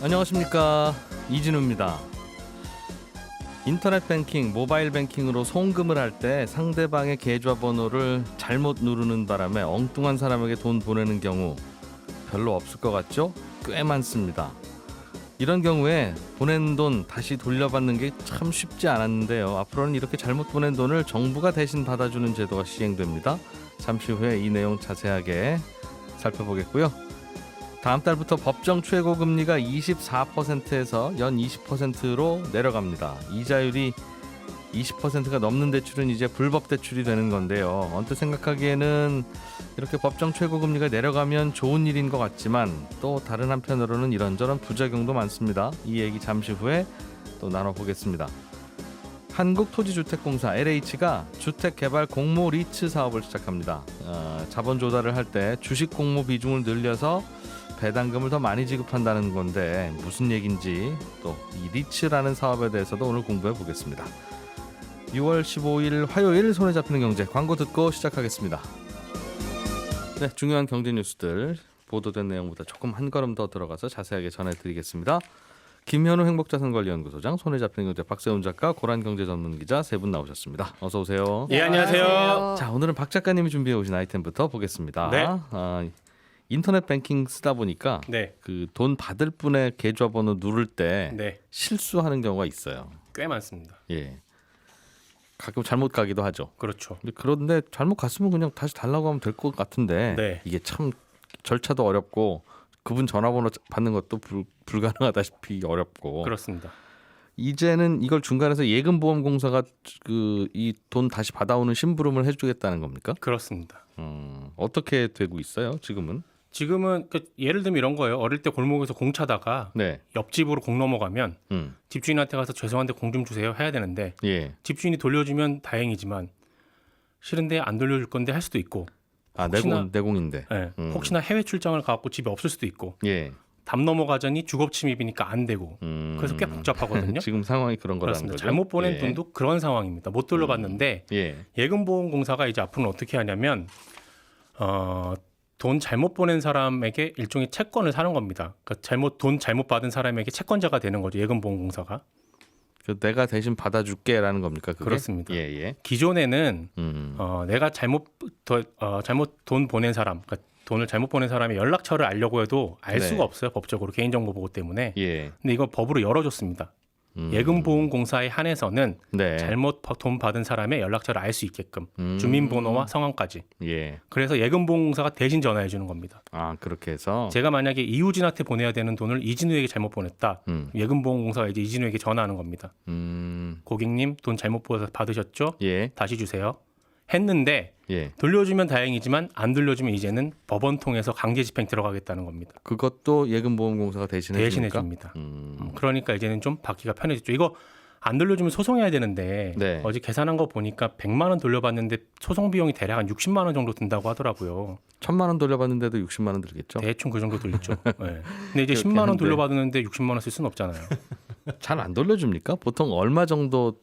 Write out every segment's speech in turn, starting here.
안녕하십니까, 이진우입니다. 인터넷 뱅킹, 모바일 뱅킹으로 송금을 할 때 상대방의 계좌번호를 잘못 누르는 바람에 엉뚱한 사람에게 돈 보내는 경우 별로 없을 것 같죠? 꽤 많습니다. 이런 경우에 보낸 돈 다시 돌려받는 게 참 쉽지 않았는데요. 앞으로는 이렇게 잘못 보낸 돈을 정부가 대신 받아주는 제도가 시행됩니다. 잠시 후에 이 내용 자세하게 살펴보겠고요. 다음 달부터 법정 최고금리가 24%에서 연 20%로 내려갑니다. 이자율이 20%가 넘는 대출은 이제 불법 대출이 되는 건데요. 언뜻 생각하기에는 이렇게 법정 최고금리가 내려가면 좋은 일인 것 같지만 또 다른 한편으로는 이런저런 부작용도 많습니다. 이 얘기 잠시 후에 또 나눠보겠습니다. 한국토지주택공사 LH가 주택개발 공모 리츠 사업을 시작합니다. 자본 조달을 할 때 주식 공모 비중을 늘려서 배당금을 더 많이 지급한다는 건데 무슨 얘기인지 또 이 리츠라는 사업에 대해서도 오늘 공부해 보겠습니다. 6월 15일 화요일 손에 잡히는 경제 광고 듣고 시작하겠습니다. 네, 중요한 경제 뉴스들 보도된 내용보다 조금 한 걸음 더 들어가서 자세하게 전해드리겠습니다. 김현우 행복자산관리연구소장, 손에 잡히는 경제 박세훈 작가, 고란 경제 전문 기자 세 분 나오셨습니다. 어서 오세요. 네, 안녕하세요. 자, 오늘은 박 작가님이 준비해 오신 아이템부터 보겠습니다. 네. 인터넷 뱅킹 쓰다 보니까 네. 그 돈 받을 분의 계좌번호 누를 때 네. 실수하는 경우가 있어요. 꽤 많습니다. 예. 가끔 잘못 가기도 하죠. 그렇죠. 그런데 잘못 갔으면 그냥 다시 달라고 하면 될 것 같은데 네. 이게 참 절차도 어렵고 그분 전화번호 받는 것도 불가능하다시피 어렵고. 그렇습니다. 이제는 이걸 중간에서 예금보험공사가 그 이 돈 다시 받아오는 심부름을 해주겠다는 겁니까? 그렇습니다. 어떻게 되고 있어요? 지금은 예를 들면 이런 거예요. 어릴 때 골목에서 공 차다가 네. 옆집으로 공 넘어가면 음. 집주인한테 가서 죄송한데 공 좀 주세요 해야 되는데 예. 집주인이 돌려주면 다행이지만 싫은데 안 돌려줄 건데 할 수도 있고. 내공인데. 네, 혹시나 해외 출장을 가고 집에 없을 수도 있고. 예. 담 넘어가자니 주거 침입이니까 안 되고. 그래서 꽤 복잡하거든요. 지금 상황이 그런 거라는 그렇습니다. 거죠. 잘못 보낸 예. 돈도 그런 상황입니다. 못 돌려받는데 예. 예금보험공사가 이제 앞으로는 어떻게 하냐면 돈 잘못 보낸 사람에게 일종의 채권을 사는 겁니다. 그러니까 돈 잘못 받은 사람에게 채권자가 되는 거죠. 예금보험공사가. 내가 대신 받아줄게라는 겁니까? 그게? 그렇습니다. 예. 기존에는 내가 잘못 돈 보낸 사람, 그러니까 돈을 잘못 보낸 사람의 연락처를 알려고 해도 알 네. 수가 없어요. 법적으로 개인정보 보호 때문에. 예. 근데 이거 법으로 열어줬습니다. 예금보험공사에 한해서는 네. 잘못 돈 받은 사람의 연락처를 알 수 있게끔 주민번호와 성함까지. 예. 그래서 예금보험공사가 대신 전화해 주는 겁니다. 아, 그렇게 해서. 제가 만약에 이우진한테 보내야 되는 돈을 이진우에게 잘못 보냈다. 예금보험공사가 이제 이진우에게 전화하는 겁니다. 고객님 돈 잘못 받으셨죠? 예. 다시 주세요. 했는데 예. 돌려주면 다행이지만 안 돌려주면 이제는 법원 통해서 강제 집행 들어가겠다는 겁니다. 그것도 예금보험공사가 대신해 줍니다. 그러니까 이제는 좀 받기가 편해졌죠. 이거 안 돌려주면 소송해야 되는데 네. 어제 계산한 거 보니까 100만 원 돌려받는데 소송 비용이 대략 한 60만 원 정도 든다고 하더라고요. 1,000만 원 돌려받는데도 60만 원 들겠죠? 대충 그 정도 들죠. 네. 근데 이제 10만 원 돌려받는데 60만 원 쓸 수는 없잖아요. 잘 안 돌려줍니까? 보통 얼마 정도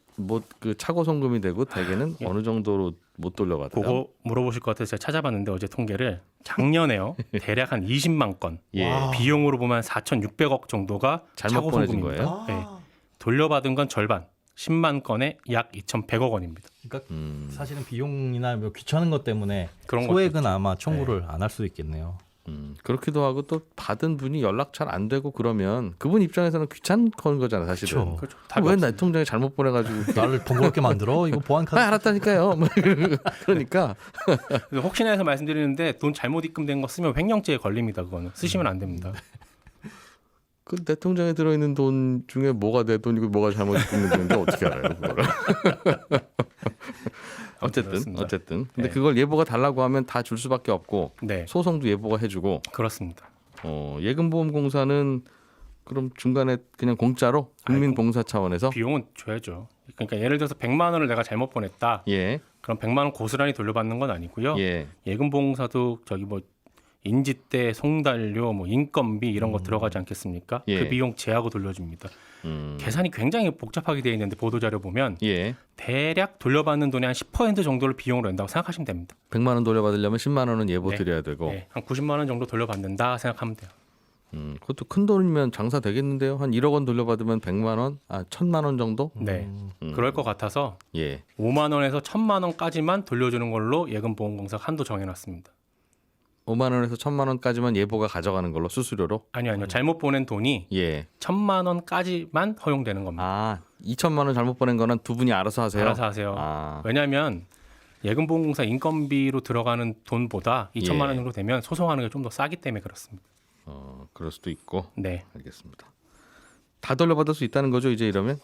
그 차고 송금이 되고 대개는 어느 정도로 못 돌려받아요? 그거 물어보실 것 같아서 제가 찾아봤는데 어제 통계를 작년에요. 대략 한 20만 건. 예. 비용으로 보면 4,600억 정도가 잘못 차고 보내진 송금입니다. 거예요? 네. 돌려받은 건 절반. 10만 건에 약 2,100억 원입니다. 그러니까 사실은 비용이나 뭐 귀찮은 것 때문에 그런 소액은 아마 청구를 안 할 수도 있겠네요. 그렇기도 하고 또 받은 분이 연락 잘 안 되고 그러면 그분 입장에서는 귀찮은 거잖아요, 사실은. 그렇죠. 왜 내 통장에 잘못 보내가지고 나를 번거롭게 만들어? 이거 보안카드. 알았다니까요. 그러니까 혹시나 해서 말씀드리는데 돈 잘못 입금된 거 쓰면 횡령죄에 걸립니다. 그거는 쓰시면 안 됩니다. 그 내 통장에 들어있는 돈 중에 뭐가 내 돈이고 뭐가 잘못 입금된 돈인지 어떻게 알아요, 그거를? 어쨌든. 근데 네. 그걸 예보가 달라고 하면 다 줄 수밖에 없고 네. 소송도 예보가 해주고. 그렇습니다. 예금보험공사는 그럼 중간에 그냥 공짜로 국민봉사 차원에서 비용은 줘야죠. 그러니까 예를 들어서 100만 원을 내가 잘못 보냈다. 예. 그럼 100만 원 고스란히 돌려받는 건 아니고요. 예. 예금보험사도 저기 뭐 인지대, 송달료, 뭐 인건비 이런 거 들어가지 않겠습니까? 예. 그 비용 제하고 돌려줍니다. 계산이 굉장히 복잡하게 되어 있는데 보도자료 보면 예. 대략 돌려받는 돈의 한 10% 정도를 비용으로 낸다고 생각하시면 됩니다. 100만 원 돌려받으려면 10만 원은 예보 네. 드려야 되고. 네, 한 90만 원 정도 돌려받는다 생각하면 돼요. 그것도 큰 돈이면 장사 되겠는데요. 한 1억 원 돌려받으면 100만 원, 1000만 원 정도? 네, 그럴 것 같아서 예. 5만 원에서 1000만 원까지만 돌려주는 걸로 예금보험공사가 한도 정해놨습니다. 5만 원에서 1000만 원까지만 예보가 가져가는 걸로 수수료로? 아니요. 잘못 보낸 돈이 예. 1000만 원까지만 허용되는 겁니다. 2천만 원 잘못 보낸 거는 두 분이 알아서 하세요? 알아서 하세요. 왜냐하면 예금보험공사 인건비로 들어가는 돈보다 2천만 원 정도 되면 소송하는 게 좀 더 싸기 때문에 그렇습니다. 그럴 수도 있고. 네. 알겠습니다. 다 돌려받을 수 있다는 거죠, 이제 이러면?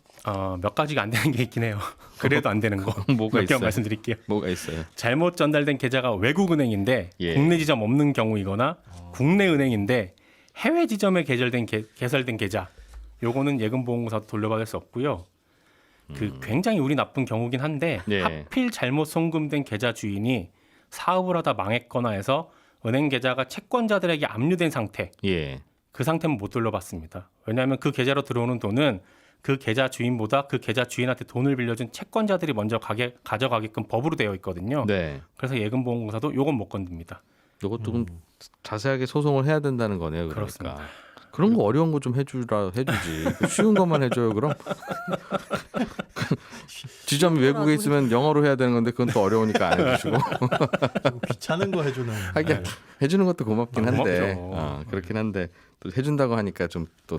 몇 가지가 안 되는 게 있긴 해요. 그래도 안 되는 거. 뭐가 몇 개만 있어요? 말씀드릴게요. 뭐가 있어요? 잘못 전달된 계좌가 외국 은행인데 국내 지점 없는 경우이거나 국내 은행인데 해외 지점에 개설된 계좌. 요거는 예금보험공사도 돌려받을 수 없고요. 굉장히 운이 나쁜 경우긴 한데 하필 잘못 송금된 계좌 주인이 사업을 하다 망했거나 해서 은행 계좌가 채권자들에게 압류된 상태. 그 상태는 못 돌려받습니다. 왜냐하면 그 계좌로 들어오는 돈은 그 계좌 주인보다 그 계좌 주인한테 돈을 빌려준 채권자들이 먼저 가져가게끔 법으로 되어 있거든요. 네. 그래서 예금보험공사도 요건 못 건듭니다. 요것도 좀 자세하게 소송을 해야 된다는 거네요. 그러니까. 그렇습니다. 그런 거 어려운 거 좀 해주지. 쉬운 것만 해줘요. 그럼 지점이 외국에 있으면 영어로 해야 되는 건데 그건 또 어려우니까 안 해주시고 귀찮은 거 해주는. 하긴 해주는 것도 고맙긴 한데 고맙죠. 그렇긴 한데 또 해준다고 하니까 좀 또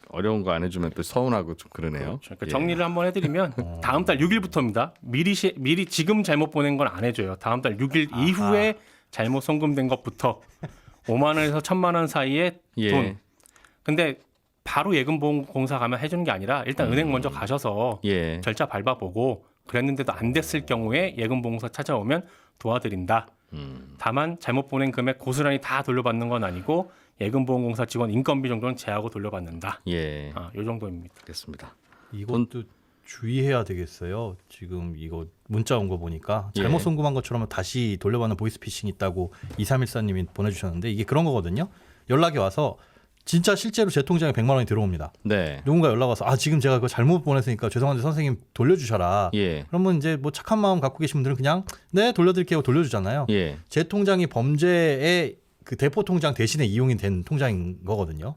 어려운 거 안 해주면 또 서운하고 좀 그러네요. 그렇죠. 그러니까 정리를 한번 해드리면 다음 달 6일부터입니다. 미리 지금 잘못 보낸 건 안 해줘요. 다음 달 6일 이후에 잘못 송금된 것부터 5만 원에서 1000만 원 사이의 돈. 근데 바로 예금보험공사 가면 해주는 게 아니라 일단 은행 먼저 가셔서 절차 밟아보고 그랬는데도 안 됐을 경우에 예금보험공사 찾아오면 도와드린다. 다만 잘못 보낸 금액 고스란히 다 돌려받는 건 아니고 예금보험공사 직원 인건비 정도는 제하고 돌려받는다. 요 정도입니다. 알겠습니다. 이것도 주의해야 되겠어요. 지금 이거 문자 온 거 보니까 잘못 송금한 것처럼 다시 돌려받는 보이스피싱 있다고 2314님이 보내주셨는데 이게 그런 거거든요. 연락이 와서 진짜 실제로 제 통장에 100만 원이 들어옵니다. 네. 누군가 연락 와서 지금 제가 그거 잘못 보냈으니까 죄송한데 선생님 돌려주셔라. 그러면 이제 뭐 착한 마음 갖고 계신 분들은 그냥 네 돌려드릴게요 돌려주잖아요. 제 통장이 범죄의 그 대포 통장 대신에 이용이 된 통장인 거거든요.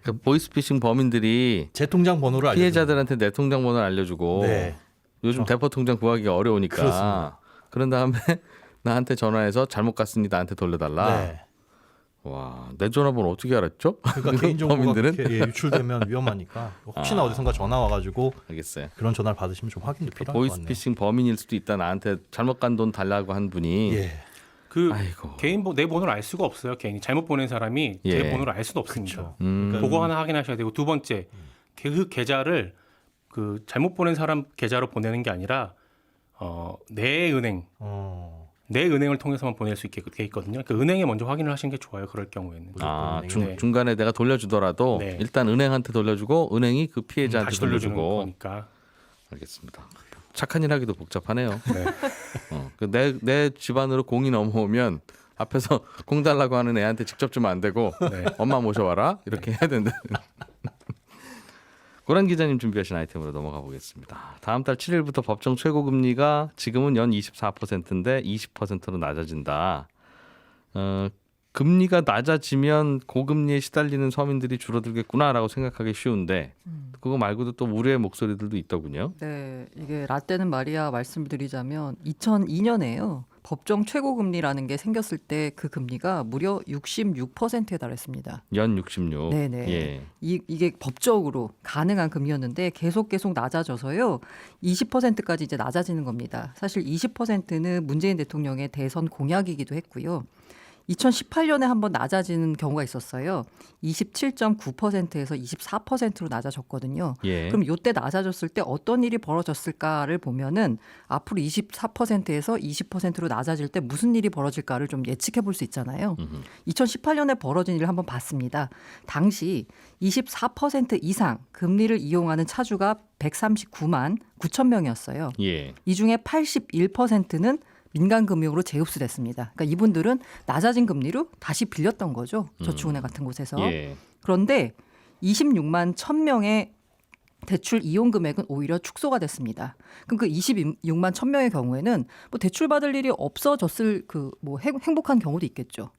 그 보이스피싱 범인들이 제 통장 번호를 피해자들한테 내 통장 번호를 알려주고 요즘 대포 통장 구하기가 어려우니까 그렇습니다. 그런 다음에 나한테 전화해서 잘못 갔으니 나한테 돌려달라. 와, 내 전화번호 어떻게 알았죠? 그러니까 개인정보가 범인들은? 그렇게 유출되면 위험하니까 혹시나 어디선가 전화 와가지고 알겠어요. 그런 전화를 받으시면 좀 확인도 필요할 것 같네요. 보이스피싱 범인일 수도 있다. 나한테 잘못 간 돈 달라고 한 분이 개인 내 번호를 알 수가 없어요. 개인이 잘못 보낸 사람이 제 번호를 알 수도 없습니다. 그거 하나 확인하셔야 되고 두 번째 그 계좌를 그 잘못 보낸 사람 계좌로 보내는 게 아니라 내 은행을 통해서만 보낼 수 있게 돼 있거든요. 그 은행에 먼저 확인을 하시는 게 좋아요. 그럴 경우에는. 중간에 내가 돌려주더라도 일단 은행한테 돌려주고 은행이 그 피해자한테 다시 돌려주는 돌려주고. 거니까. 알겠습니다. 착한 일 하기도 복잡하네요. 내 집안으로 공이 넘어오면 앞에서 공 달라고 하는 애한테 직접 주면 안 되고 엄마 모셔와라 이렇게 해야 된다. 고란 기자님 준비하신 아이템으로 넘어가 보겠습니다. 다음 달 7일부터 법정 최고금리가 지금은 연 24%인데 20%로 낮아진다. 금리가 낮아지면 고금리에 시달리는 서민들이 줄어들겠구나라고 생각하기 쉬운데 그거 말고도 또 우려의 목소리들도 있더군요. 네, 이게 라떼는 말이야 말씀드리자면 2002년에요. 법정 최고금리라는 게 생겼을 때 그 금리가 무려 66%에 달했습니다. 연 66. 네네. 이게 법적으로 가능한 금리였는데 계속 낮아져서요. 20%까지 이제 낮아지는 겁니다. 사실 20%는 문재인 대통령의 대선 공약이기도 했고요. 2018년에 한번 낮아지는 경우가 있었어요. 27.9%에서 24%로 낮아졌거든요. 그럼 이때 낮아졌을 때 어떤 일이 벌어졌을까를 보면은 앞으로 24%에서 20%로 낮아질 때 무슨 일이 벌어질까를 좀 예측해 볼 수 있잖아요. 2018년에 벌어진 일을 한번 봤습니다. 당시 24% 이상 금리를 이용하는 차주가 139만 9천 명이었어요. 이 중에 81%는 민간금융으로 재흡수됐습니다. 그러니까 이분들은 낮아진 금리로 다시 빌렸던 거죠. 저축은행 같은 곳에서. 그런데 26만 1,000명의 대출 이용 금액은 오히려 축소가 됐습니다. 그럼 그 26만 1,000명의 경우에는 뭐 대출 받을 일이 없어졌을 그 뭐 행복한 경우도 있겠죠.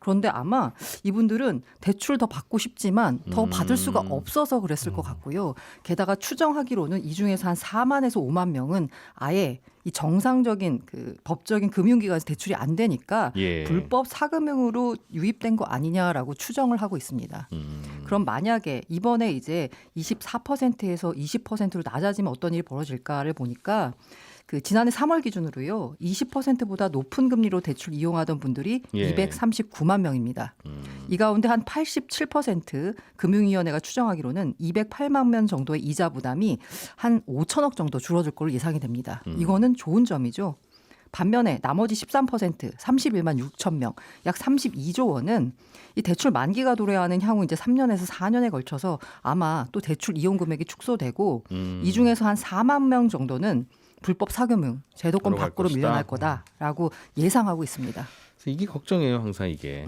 그런데 아마 이분들은 대출 더 받고 싶지만 더 받을 수가 없어서 그랬을 것 같고요. 게다가 추정하기로는 이 중에서 한 4만에서 5만 명은 아예 이 정상적인 그 법적인 금융기관에서 대출이 안 되니까 예. 불법 사금융으로 유입된 거 아니냐라고 추정을 하고 있습니다. 그럼 만약에 이번에 이제 24%에서 20%로 낮아지면 어떤 일이 벌어질까를 보니까 그 지난해 3월 기준으로요. 20%보다 높은 금리로 대출 이용하던 분들이 예. 239만 명입니다. 이 가운데 한 87% 금융위원회가 추정하기로는 208만 명 정도의 이자 부담이 한 5천억 정도 줄어들 걸로 예상이 됩니다. 이거는 좋은 점이죠. 반면에 나머지 13% 31만 6천 명, 약 32조 원은 이 대출 만기가 도래하는 향후 이제 3년에서 4년에 걸쳐서 아마 또 대출 이용 금액이 축소되고 이 중에서 한 4만 명 정도는 불법 사금융 제도권 들어갈 밖으로 것이다. 밀려날 거다라고 예상하고 있습니다. 그래서 이게 걱정이에요, 항상 이게.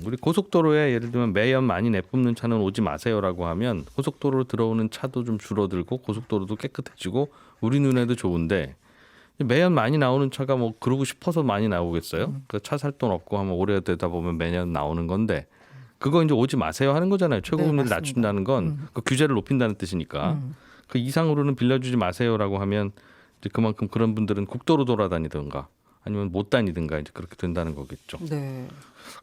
우리 고속도로에 예를 들면 매연 많이 내뿜는 차는 오지 마세요라고 하면 고속도로로 들어오는 차도 좀 줄어들고 고속도로도 깨끗해지고 우리 눈에도 좋은데 매연 많이 나오는 차가 뭐 그러고 싶어서 많이 나오겠어요? 그 차 살 돈 없고 하면 오래되다 보면 매년 나오는 건데 그거 이제 오지 마세요 하는 거잖아요. 최고금리를 맞습니다. 낮춘다는 건 그 규제를 높인다는 뜻이니까 그 이상으로는 빌려주지 마세요라고 하면 이제 그만큼 그런 분들은 국도로 돌아다니든가 아니면 못 다니든가 이제 그렇게 된다는 거겠죠. 네.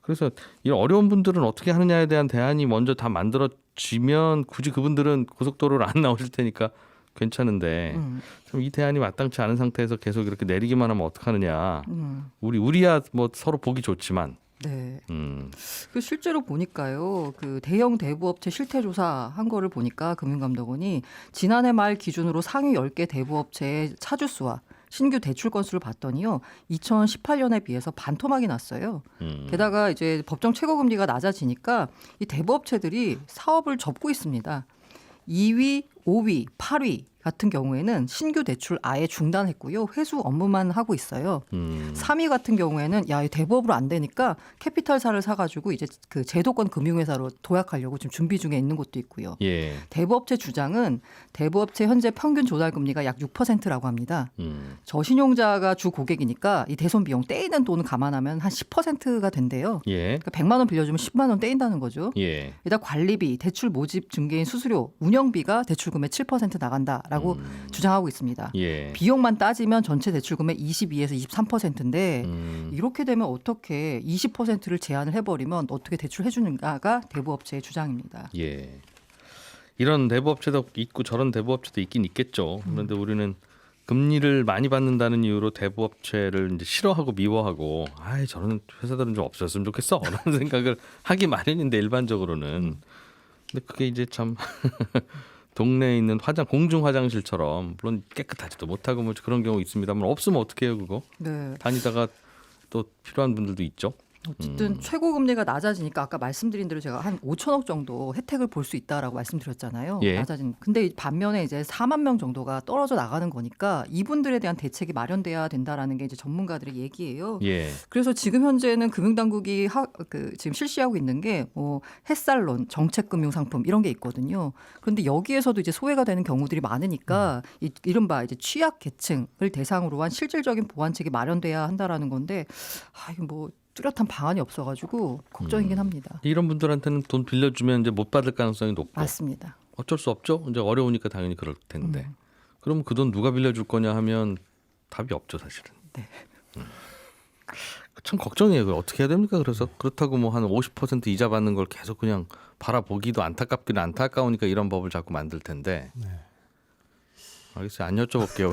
그래서 이 어려운 분들은 어떻게 하느냐에 대한 대안이 먼저 다 만들어지면 굳이 그분들은 고속도로를 안 나오실 테니까 괜찮은데 참 이 대안이 마땅치 않은 상태에서 계속 이렇게 내리기만 하면 어떡하느냐. 우리야 뭐 서로 보기 좋지만. 네. 그 실제로 보니까요. 그 대형 대부업체 실태 조사한 거를 보니까 금융감독원이 지난해 말 기준으로 상위 10개 대부업체의 차주 수와 신규 대출 건수를 봤더니요. 2018년에 비해서 반토막이 났어요. 게다가 이제 법정 최고금리가 낮아지니까 이 대부업체들이 사업을 접고 있습니다. 2위, 5위, 8위 같은 경우에는 신규 대출 아예 중단했고요. 회수 업무만 하고 있어요. 3위 같은 경우에는 야, 이 대부업으로 안 되니까 캐피탈사를 사가지고 이제 그 제도권 금융회사로 도약하려고 지금 준비 중에 있는 곳도 있고요. 예. 대부업체 주장은 대부업체 현재 평균 조달 금리가 약 6%라고 합니다. 저신용자가 주 고객이니까 이 대손 비용 떼이는 돈을 감안하면 한 10%가 된대요. 예. 그러니까 100만 원 빌려주면 10만 원 떼인다는 거죠. 예. 게다가 관리비, 대출 모집 증개인 수수료, 운영비가 대출금의 7% 나간다라고 주장하고 있습니다. 예. 비용만 따지면 전체 대출금의 22에서 23%인데 이렇게 되면 어떻게 20%를 제한을 해버리면 어떻게 대출해 주는가가 대부업체의 주장입니다. 예. 이런 대부업체도 있고 저런 대부업체도 있긴 있겠죠. 그런데 우리는 금리를 많이 받는다는 이유로 대부업체를 이제 싫어하고 미워하고 아이 저런 회사들은 좀 없었으면 좋겠어 라는 생각을 하기 마련인데 일반적으로는 근데 그게 이제 참 동네에 있는 공중 화장실처럼 물론 깨끗하지도 못하고 뭐 그런 경우 있습니다만 없으면 어떻게 해요 그거 네. 다니다가 또 필요한 분들도 있죠. 어쨌든 최고금리가 낮아지니까 아까 말씀드린 대로 제가 한 5천억 정도 혜택을 볼 수 있다라고 말씀드렸잖아요. 예. 낮아진. 근데 반면에 이제 4만 명 정도가 떨어져 나가는 거니까 이분들에 대한 대책이 마련돼야 된다라는 게 이제 전문가들의 얘기예요. 예. 그래서 지금 현재는 금융당국이 지금 실시하고 있는 게 뭐 햇살론, 정책금융상품 이런 게 있거든요. 그런데 여기에서도 이제 소외가 되는 경우들이 많으니까 이른바 이제 취약계층을 대상으로 한 실질적인 보완책이 마련돼야 한다라는 건데 이거 뭐 뚜렷한 방안이 없어가지고 걱정이긴 합니다. 이런 분들한테는 돈 빌려주면 이제 못 받을 가능성이 높고 맞습니다. 어쩔 수 없죠. 이제 어려우니까 당연히 그럴 텐데. 그럼 그 돈 누가 빌려줄 거냐 하면 답이 없죠, 사실은. 네. 참 걱정이에요. 그걸 어떻게 해야 됩니까? 그래서 그렇다고 뭐 한 50% 이자 받는 걸 계속 그냥 바라보기도 안타깝기는 안타까우니까 이런 법을 자꾸 만들 텐데. 네. 알겠어요. 안 여쭤볼게요.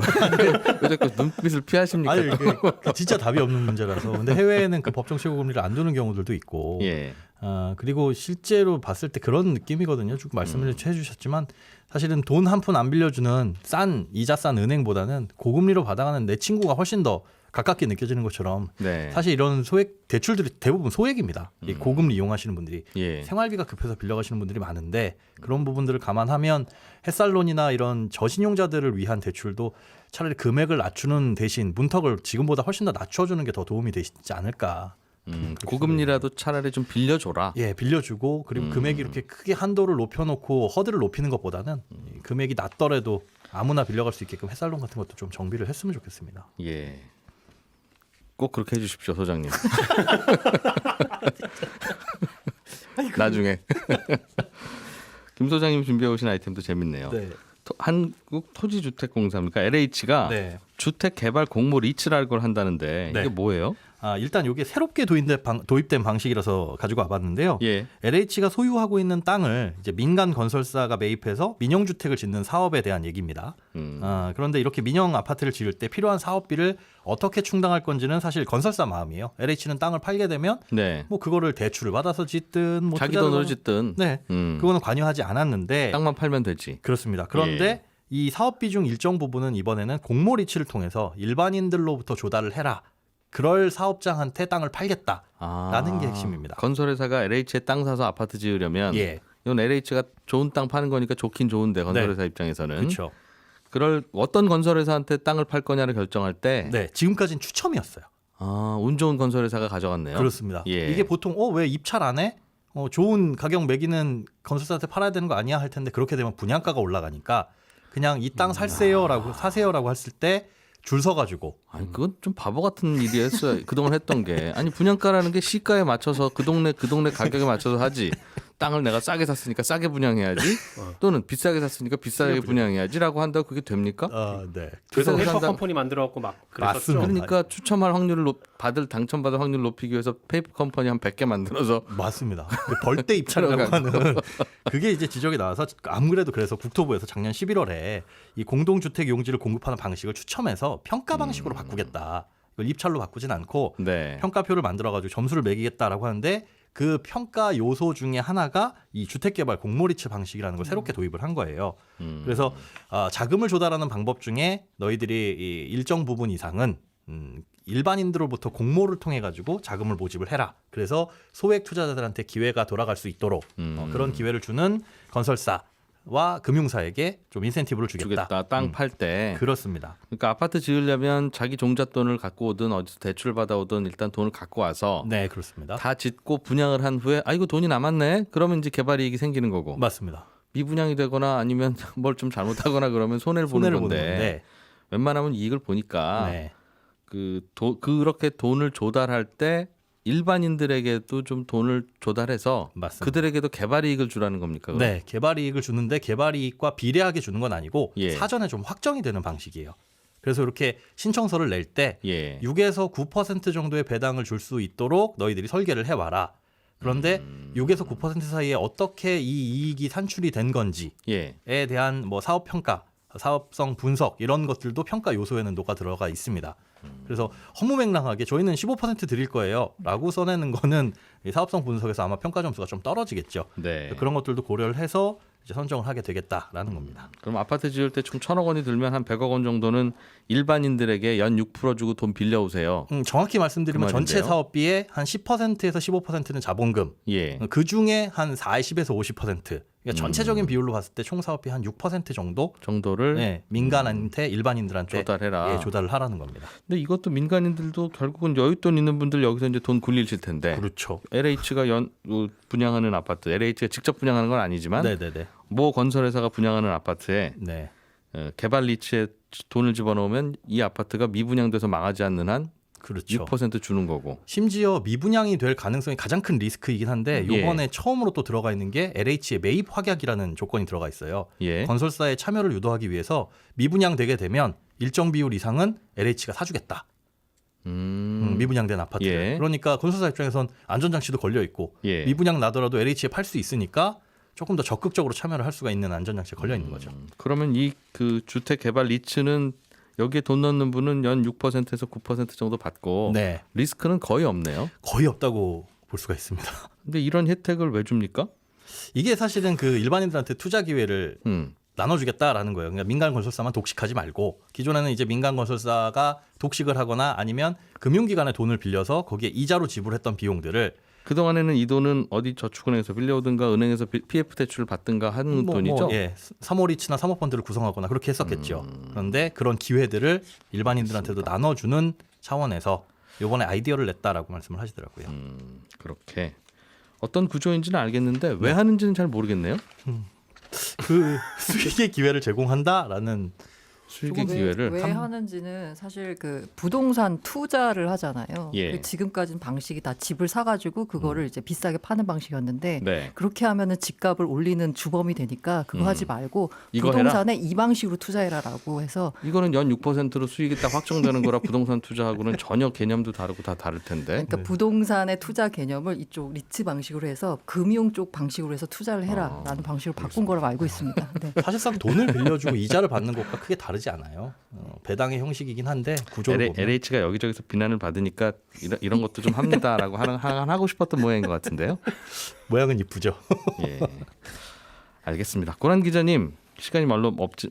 왜 자꾸 눈빛을 피하십니까? 아니 이게 진짜 답이 없는 문제라서. 근데 해외에는 그 법정 최고금리를 안 두는 경우들도 있고. 예. 그리고 실제로 봤을 때 그런 느낌이거든요. 쭉 말씀을 해주셨지만 사실은 돈 한 푼 안 빌려주는 이자 싼 은행보다는 고금리로 받아가는 내 친구가 훨씬 더 가깝게 느껴지는 것처럼 네. 사실 이런 소액 대출들이 대부분 소액입니다. 이 고금리 이용하시는 분들이 예. 생활비가 급해서 빌려가시는 분들이 많은데 그런 부분들을 감안하면 햇살론이나 이런 저신용자들을 위한 대출도 차라리 금액을 낮추는 대신 문턱을 지금보다 훨씬 더 낮춰주는 게 더 도움이 되지 않을까. 고금리라도 차라리 좀 빌려줘라. 예, 빌려주고 그리고 금액이 이렇게 크게 한도를 높여놓고 허들을 높이는 것보다는 금액이 낮더라도 아무나 빌려갈 수 있게끔 햇살론 같은 것도 좀 정비를 했으면 좋겠습니다. 예. 꼭 그렇게 해주십시오, 소장님. 나중에 김 소장님 준비해 오신 아이템도 재밌네요. 네. 한국토지주택공사입니까? LH가 네. 주택개발 공모 리츠라는 걸 한다는데 네. 이게 뭐예요? 일단 이게 새롭게 도입된 방식이라서 가지고 와봤는데요. 예. LH가 소유하고 있는 땅을 이제 민간 건설사가 매입해서 민영 주택을 짓는 사업에 대한 얘기입니다. 그런데 이렇게 민영 아파트를 지을 때 필요한 사업비를 어떻게 충당할 건지는 사실 건설사 마음이에요. LH는 땅을 팔게 되면 네. 뭐 그거를 대출을 받아서 짓든 뭐 자기 투자를 돈으로 받아- 짓든 네, 그거는 관여하지 않았는데 땅만 팔면 되지. 그렇습니다. 그런데 예. 이 사업비 중 일정 부분은 이번에는 공모 리츠를 통해서 일반인들로부터 조달을 해라. 그럴 사업장한테 땅을 팔겠다라는 게 핵심입니다. 건설회사가 LH에 땅 사서 아파트 지으려면 예, 이건 LH가 좋은 땅 파는 거니까 좋긴 좋은데 건설회사 입장에서는 그렇죠. 그럴 어떤 건설회사한테 땅을 팔 거냐를 결정할 때 네, 지금까지는 추첨이었어요. 운 좋은 건설회사가 가져갔네요. 그렇습니다. 예. 이게 보통 왜 입찰 안 해? 좋은 가격 매기는 건설사한테 팔아야 되는 거 아니야 할 텐데 그렇게 되면 분양가가 올라가니까 그냥 이 땅 사세요라고 했을 때 줄 서가지고 아니 그건 좀 바보 같은 일이었어요. 그동안 했던 게 아니 분양가라는 게 시가에 맞춰서 그 동네 가격에 맞춰서 하지. 땅을 내가 싸게 샀으니까 싸게 분양해야지. 또는 비싸게 샀으니까 비싸게 분양해야지라고 한다고 그게 됩니까? 네. 그래서 비싸게 페이퍼 산다- 컴퍼니 만들어갖고 막 그랬었죠. 맞습니다. 그러니까 추첨할 확률을 당첨받을 확률을 높이기 위해서 페이퍼 컴퍼니 한 100개 만들어서 맞습니다. 그 벌떼 입찰이라고 하는 그게 이제 지적이 나와서 아무래도 그래서 국토부에서 작년 11월에 이 공동주택 용지를 공급하는 방식을 추첨해서 평가 방식으로 바꾸겠다. 이걸 입찰로 바꾸진 않고 네. 평가표를 만들어가지고 점수를 매기겠다라고 하는데 그 평가 요소 중에 하나가 이 주택개발 공모리츠 방식이라는 걸 새롭게 도입을 한 거예요. 그래서 자금을 조달하는 방법 중에 너희들이 이 일정 부분 이상은 일반인들로부터 공모를 통해 가지고 자금을 모집을 해라. 그래서 소액 투자자들한테 기회가 돌아갈 수 있도록 그런 기회를 주는 건설사와 금융사에게 좀 인센티브를 주겠다. 땅 팔 때. 그렇습니다. 그러니까 아파트 지으려면 자기 종잣돈을 갖고 오든 어디서 대출 받아오든 일단 돈을 갖고 와서 네, 그렇습니다. 다 짓고 분양을 한 후에 이거 돈이 남았네. 그러면 이제 개발 이익이 생기는 거고. 맞습니다. 미분양이 되거나 아니면 뭘 좀 잘못하거나 그러면 손해를 보는 건데 웬만하면 이익을 보니까 네. 그렇게 돈을 조달할 때 일반인들에게도 좀 돈을 조달해서 맞습니다. 그들에게도 개발 이익을 주라는 겁니까? 그럼? 네, 개발 이익을 주는데 개발 이익과 비례하게 주는 건 아니고 예. 사전에 좀 확정이 되는 방식이에요. 그래서 이렇게 신청서를 낼 때 예. 6에서 9% 정도의 배당을 줄 수 있도록 너희들이 설계를 해와라. 그런데 6에서 9% 사이에 어떻게 이 이익이 산출이 된 건지에 예. 대한 뭐 사업 평가, 사업성 분석 이런 것들도 평가 요소에는 녹아 들어가 있습니다. 그래서 허무맹랑하게 저희는 15% 드릴 거예요라고 써내는 거는 이 사업성 분석에서 아마 평가 점수가 좀 떨어지겠죠. 네. 그런 것들도 고려를 해서 이제 선정을 하게 되겠다라는 겁니다. 그럼 아파트 지을 때 총 1,000억 원이 들면 한 100억 원 정도는 일반인들에게 연 6% 주고 돈 빌려오세요. 정확히 말씀드리면 그 전체 말인데요. 사업비의 한 10%에서 15%는 자본금, 예. 그 중에 한 40에서 50%. 그러니까 전체적인 비율로 봤을 때 총 사업비 한 6% 정도 정도를 네, 민간한테 일반인들한테 조달해라. 예, 조달을 하라는 겁니다. 근데 이것도 민간인들도 결국은 여윳돈 있는 분들 여기서 이제 돈 굴리실 텐데 그렇죠. LH가 분양하는 아파트, LH가 직접 분양하는 건 아니지만 네네네. 모 건설회사가 분양하는 아파트에 네. 개발 리츠에 돈을 집어넣으면 이 아파트가 미분양돼서 망하지 않는 한 그렇죠. 6% 주는 거고. 심지어 미분양이 될 가능성이 가장 큰 리스크이긴 한데 예. 이번에 처음으로 또 들어가 있는 게 LH의 매입 확약이라는 조건이 들어가 있어요. 예. 건설사의 참여를 유도하기 위해서 미분양되게 되면 일정 비율 이상은 LH가 사주겠다. 미분양된 아파트를. 예. 그러니까 건설사 입장에선 안전장치도 걸려 있고 예. 미분양 나더라도 LH에 팔 수 있으니까 조금 더 적극적으로 참여를 할 수가 있는 안전장치가 걸려 있는 거죠. 그러면 이 그 주택 개발 리츠는 여기에 돈 넣는 분은 연 6%에서 9% 정도 받고 네, 리스크는 거의 없네요. 거의 없다고 볼 수가 있습니다. 근데 이런 혜택을 왜 줍니까? 이게 사실은 그 일반인들한테 투자 기회를 음. 나눠주겠다라는 거예요. 그러니까 민간 건설사만 독식하지 말고 기존에는 이제 민간 건설사가 독식을 하거나 아니면 금융기관에 돈을 빌려서 거기에 이자로 지불했던 비용들을 그동안에는 이 돈은 어디 저축은행에서 빌려오든가 은행에서 PF 대출을 받든가 하는 돈이죠. 예, 사모리츠나 사모펀드를 구성하거나 그렇게 했었겠죠. 그런데 그런 기회들을 일반인들한테도 나눠주는 차원에서 이번에 아이디어를 냈다라고 말씀을 하시더라고요. 그렇게 어떤 구조인지는 알겠는데 왜 하는지는 잘 모르겠네요. 그 수익의 기회를 제공한다라는 수익의 왜, 기회를 왜 하는지는 사실 그 부동산 투자를 하잖아요. 예. 그 지금까지는 방식이 다 집을 사가지고 그거를 이제 비싸게 파는 방식이었는데 네. 그렇게 하면은 집값을 올리는 주범이 되니까 그거 하지 말고 이거 부동산에 이 방식으로 투자해라라고 해서 이거는 연 6%로 수익이 딱 확정되는 거라 부동산 투자하고는 전혀 개념도 다르고 다 다를 텐데. 그러니까 부동산의 투자 개념을 이쪽 리츠 방식으로 해서 금융 쪽 방식으로 해서 투자를 해라라는 방식으로 바꾼 거라고 알고 있습니다. 네. 사실상 돈을 빌려주고 이자를 받는 것과 크게 다르지 않아요. 배당의 형식이긴 한데 구조를 보면 LH가 여기저기서 비난을 받으니까 이런 것도 좀 합니다라고 하고 싶었던 모양인 것 같은데요. 모양은 이쁘죠. 예. 알겠습니다. 고란 기자님, 시간이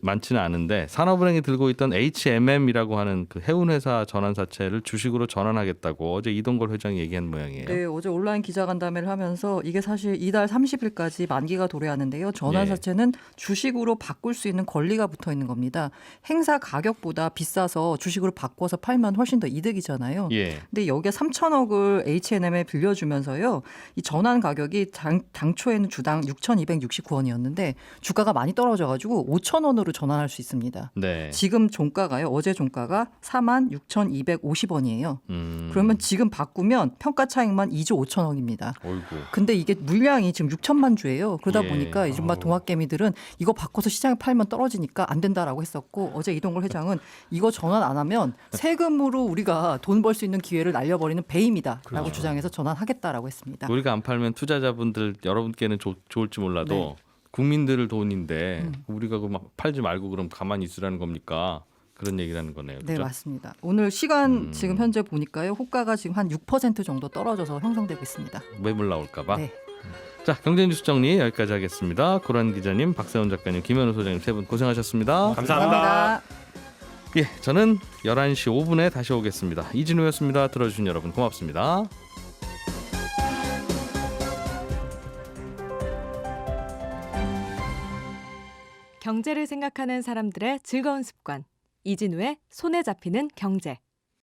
많지는 않은데 산업은행이 들고 있던 HMM이라고 하는 그 해운회사 전환사채를 주식으로 전환하겠다고 어제 이동걸 회장이 얘기한 모양이에요. 네, 어제 온라인 기자간담회를 하면서 이게 사실 이달 30일까지 만기가 도래하는데요. 전환사채는 주식으로 바꿀 수 있는 권리가 붙어 있는 겁니다. 행사 가격보다 비싸서 주식으로 바꿔서 팔면 훨씬 더 이득이잖아요. 예. 근데 여기에 3천억을 H&M에 빌려주면서요. 이 전환 가격이 당초에는 주당 6,269원이었는데 주가가 많이 떨어져가지고 5,000원으로 전환할 수 있습니다. 네. 지금 종가가요. 어제 종가가 46,250원이에요. 그러면 지금 바꾸면 평가 차익만 2조 5천억입니다. 어이구. 근데 이게 물량이 지금 6천만 주예요. 그러다 예. 보니까 이른바 동학개미들은 이거 바꿔서 시장에 팔면 떨어지니까 안 된다라고 했었고 어제 이동걸 회장은 이거 전환 안 하면 세금으로 우리가 돈 벌 수 있는 기회를 날려버리는 배임이다라고 주장해서 전환하겠다라고 했습니다. 우리가 안 팔면 투자자분들 여러분께는 좋을지 몰라도 네. 국민들 돈인데 우리가 그 막 팔지 말고 그럼 가만히 있으라는 겁니까? 그런 얘기라는 거네요. 네, 그죠? 맞습니다. 오늘 시간 지금 현재 보니까요. 호가가 지금 한 6% 정도 떨어져서 형성되고 있습니다. 매물 나올까 봐. 네. 자, 경제뉴스 정리 여기까지 하겠습니다. 고란 기자님, 박세훈 작가님, 김현우 소장님 세 분 고생하셨습니다. 감사합니다. 예, 저는 11시 5분에 다시 오겠습니다. 이진우였습니다. 들어주신 여러분 고맙습니다. 경제를 생각하는 사람들의 즐거운 습관. 이진우의 손에 잡히는 경제.